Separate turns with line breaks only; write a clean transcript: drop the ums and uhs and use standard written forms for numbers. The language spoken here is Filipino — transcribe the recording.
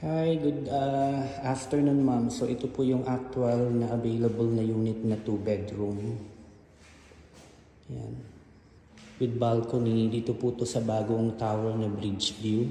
Hi, good afternoon ma'am. So ito po yung actual na available na unit na 2 bedroom. Yan. With balcony, dito po to sa bagong tower na Bridgeview.